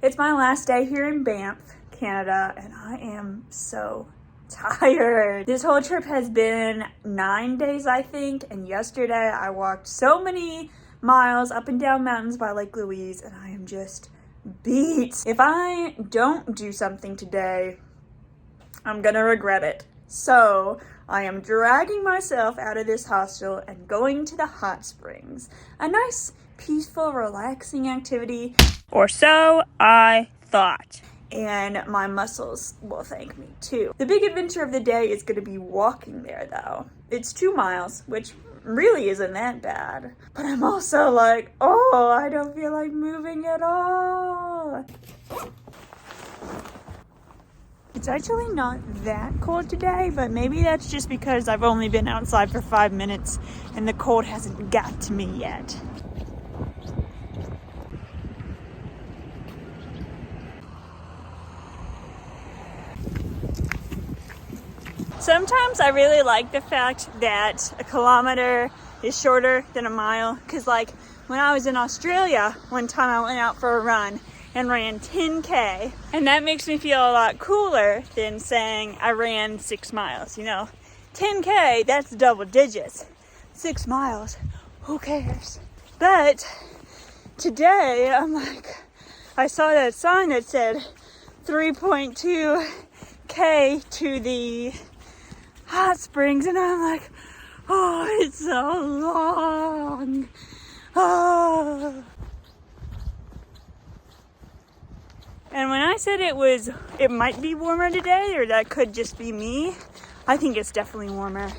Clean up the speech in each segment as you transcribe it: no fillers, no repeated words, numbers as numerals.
It's my last day here in Banff, Canada, and I am so tired. This whole trip has been 9 days, I think, and yesterday I walked so many miles up and down mountains by Lake Louise, and I am just beat. If I don't do something today, I'm gonna regret it. So I am dragging myself out of this hostel and going to the hot springs. A nice, peaceful, relaxing activity, or so I thought. And my muscles will thank me too. The big adventure of the day is gonna be walking there though. It's 2 miles, which really isn't that bad. But I'm also like, oh, I don't feel like moving at all. It's actually not that cold today, but maybe that's just because I've only been outside for 5 minutes and the cold hasn't got to me yet. Sometimes I really like the fact that a kilometer is shorter than a mile, because like when I was in Australia, one time I went out for a run and ran 10K, and that makes me feel a lot cooler than saying I ran 6 miles, you know. 10K, that's double digits. 6 miles, who cares? But today, I'm like, I saw that sign that said 3.2K to the hot springs, and I'm like, oh, it's so long. Oh. And when I said it might be warmer today, or that could just be me, I think it's definitely warmer. It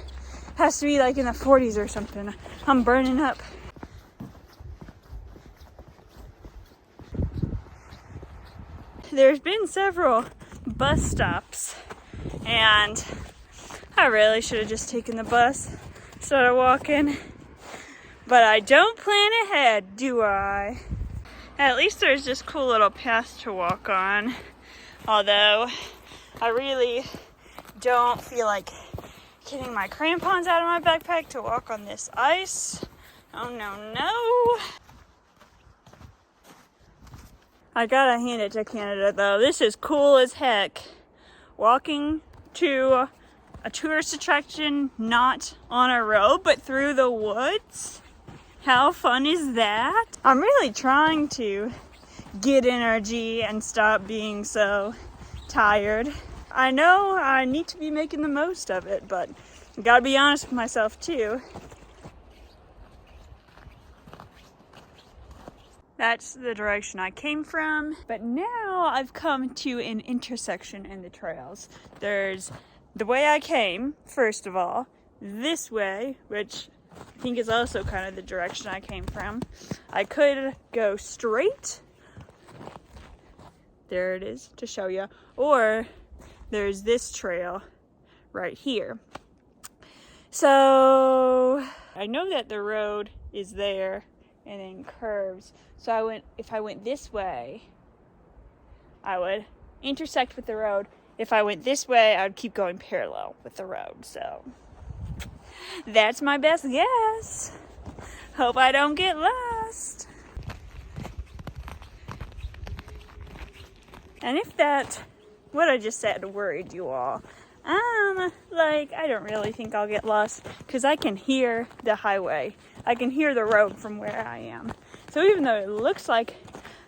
has to be like in the 40s or something. I'm burning up. There's been several bus stops, and I really should have just taken the bus instead of walking. But I don't plan ahead, do I? At least there's this cool little path to walk on. Although, I really don't feel like getting my crampons out of my backpack to walk on this ice. Oh no. I gotta hand it to Canada though. This is cool as heck. Walking to a tourist attraction, not on a road, but through the woods. How fun is that? I'm really trying to get energy and stop being so tired. I know I need to be making the most of it, but I gotta be honest with myself too. That's the direction I came from, but now I've come to an intersection in the trails. There's the way I came, first of all, this way, which I think is also kind of the direction I came from. I could go straight. There it is to show you. Or there's this trail right here. So I know that the road is there and then curves. So if I went this way, I would intersect with the road. If I went this way, I would keep going parallel with the road. So that's my best guess. Hope I don't get lost. And if what I just said worried you all, I don't really think I'll get lost, because I can hear the highway. I can hear the road from where I am. So even though it looks like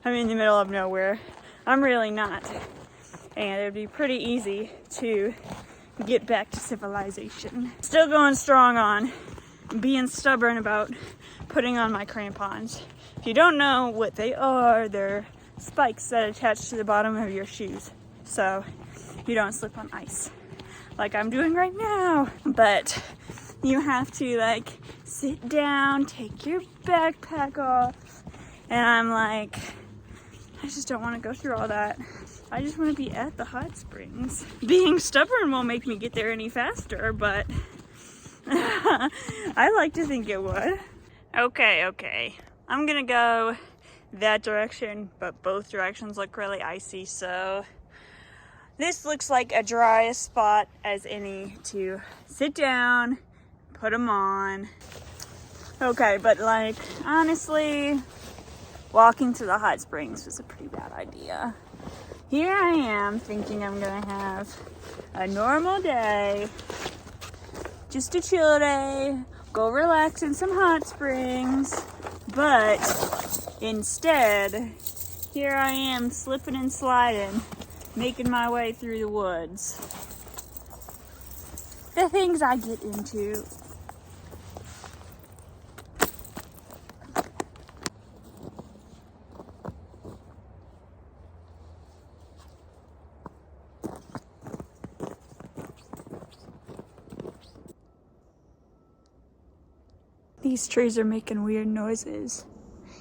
I'm in the middle of nowhere, I'm really not. And it'd be pretty easy to get back to civilization. Still going strong on being stubborn about putting on my crampons. If you don't know what they are, they're spikes that attach to the bottom of your shoes, so you don't slip on ice like I'm doing right now. But you have to like sit down, take your backpack off, and I'm like, I just don't want to go through all that. I just want to be at the hot springs. Being stubborn won't make me get there any faster, but I like to think it would. Okay. I'm gonna go that direction, but both directions look really icy, so this looks like a dry spot as any to sit down, put them on. Okay, but like, honestly, walking to the hot springs was a pretty bad idea. Here I am thinking I'm gonna have a normal day, just a chill day, go relax in some hot springs, but instead, here I am slipping and sliding, making my way through the woods. The things I get into. These trees are making weird noises.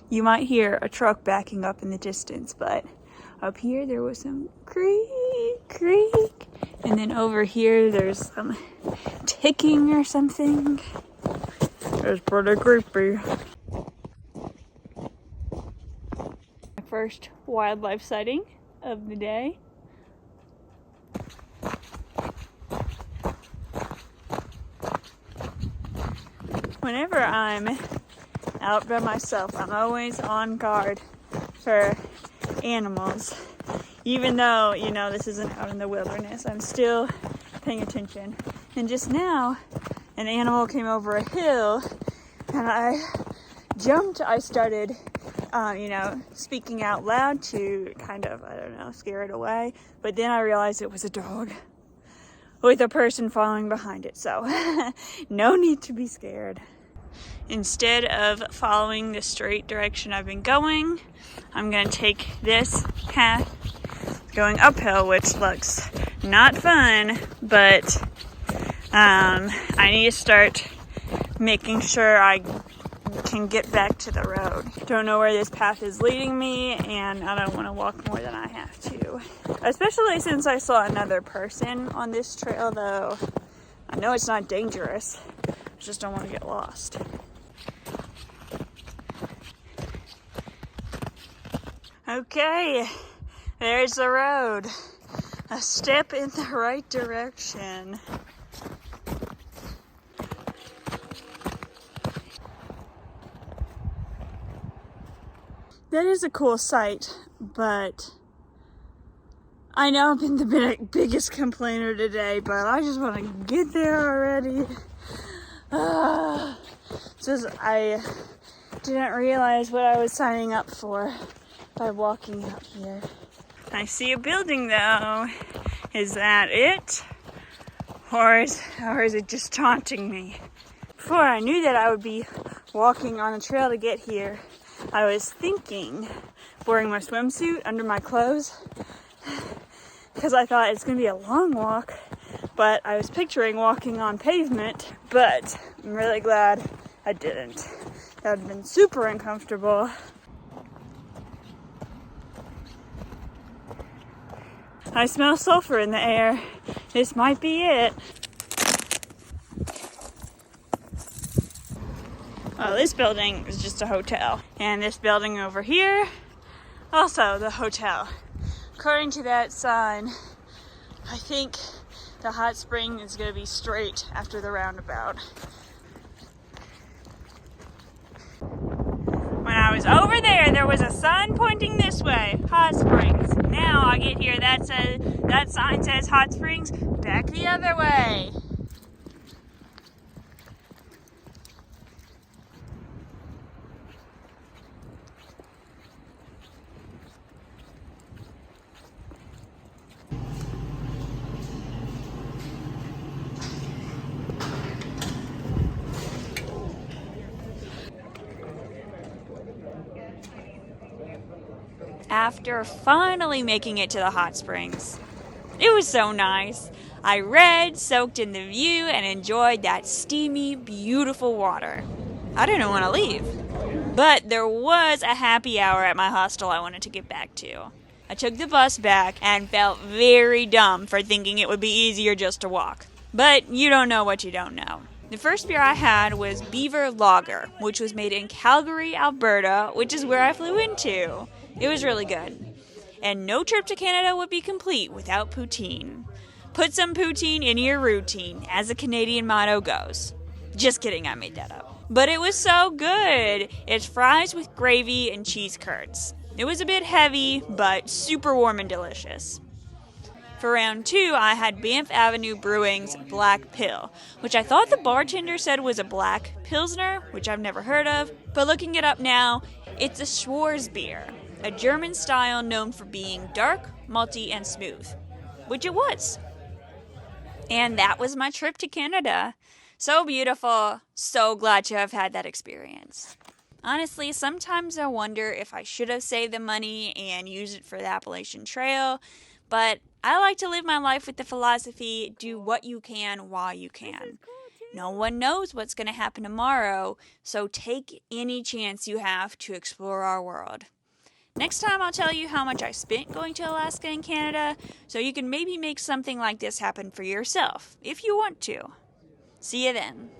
You might hear a truck backing up in the distance, but up here there was some creak, and then over here there's some ticking or something. It's pretty creepy. My first wildlife sighting of the day. Whenever I'm out by myself, I'm always on guard for animals. Even though, you know, this isn't out in the wilderness, I'm still paying attention. And just now, an animal came over a hill and I jumped. I started, speaking out loud to kind of, scare it away. But then I realized it was a dog with a person following behind it. So no need to be scared. Instead of following the straight direction I've been going, I'm going to take this path going uphill, which looks not fun, but I need to start making sure I can get back to the road. Don't know where this path is leading me, and I don't want to walk more than I have to. Especially since I saw another person on this trail, though. I know it's not dangerous. I just don't want to get lost. Okay, there's the road. A step in the right direction. That is a cool sight, but I know I've been the biggest complainer today, but I just want to get there already. Just I didn't realize what I was signing up for by walking out here. I see a building though. Is that it? Or is it just taunting me? Before I knew that I would be walking on a trail to get here, I was thinking wearing my swimsuit under my clothes because I thought it's gonna be a long walk, but I was picturing walking on pavement, but I'm really glad I didn't. That would have been super uncomfortable. I smell sulfur in the air. This might be it. Well, this building is just a hotel. And this building over here, also the hotel. According to that sign, I think the hot spring is gonna be straight after the roundabout. When I was over there was a sign pointing this way, hot springs. Now I get here, that sign says hot springs, back the other way. After finally making it to the hot springs, it was so nice. I read, soaked in the view, and enjoyed that steamy, beautiful water. I didn't want to leave. But there was a happy hour at my hostel I wanted to get back to. I took the bus back and felt very dumb for thinking it would be easier just to walk. But you don't know what you don't know. The first beer I had was Beaver Lager, which was made in Calgary, Alberta, which is where I flew into. It was really good. And no trip to Canada would be complete without poutine. Put some poutine in your routine, as the Canadian motto goes. Just kidding, I made that up. but it was so good. It's fries with gravy and cheese curds. It was a bit heavy, but super warm and delicious. For round 2, I had Banff Avenue Brewing's Black Pill, which I thought the bartender said was a black Pilsner, which I've never heard of, but looking it up now, it's a Schwarzbier, a German style known for being dark, malty, and smooth, which it was. And that was my trip to Canada. So beautiful, so glad to have had that experience. Honestly, sometimes I wonder if I should have saved the money and used it for the Appalachian Trail, but I like to live my life with the philosophy, do what you can while you can. No one knows what's going to happen tomorrow, so take any chance you have to explore our world. Next time I'll tell you how much I spent going to Alaska and Canada, so you can maybe make something like this happen for yourself, if you want to. See you then.